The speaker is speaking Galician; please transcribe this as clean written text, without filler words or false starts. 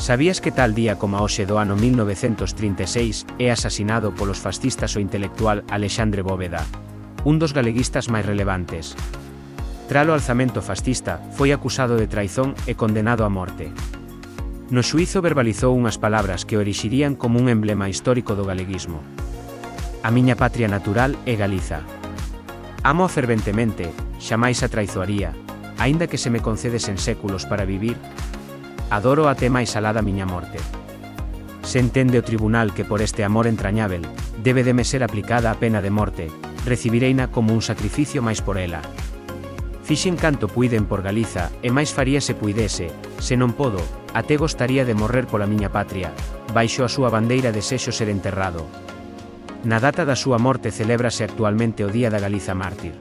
Sabías que tal día como hoxe do ano 1936 é asasinado polos fascistas o intelectual Alexandre Bóveda, un dos galeguistas máis relevantes. Tralo alzamento fascista, foi acusado de traizón e condenado a morte. No xuízo verbalizou unhas palabras que o erixirían como un emblema histórico do galeguismo. A miña patria natural é Galiza. Amo ferventemente, xamais a traizoaría, aínda que se me concedesen séculos para vivir. Adoro até máis alá da miña morte. Se entende o tribunal que por este amor entrañábel, debe de me ser aplicada a pena de morte, recibireina como un sacrificio máis por ela. Fixen canto puiden por Galiza, e máis faría se puidese, se non podo, até gostaría de morrer pola miña patria, baixo a súa bandeira desexo ser enterrado. Na data da súa morte celébrase actualmente o Día da Galiza Mártir.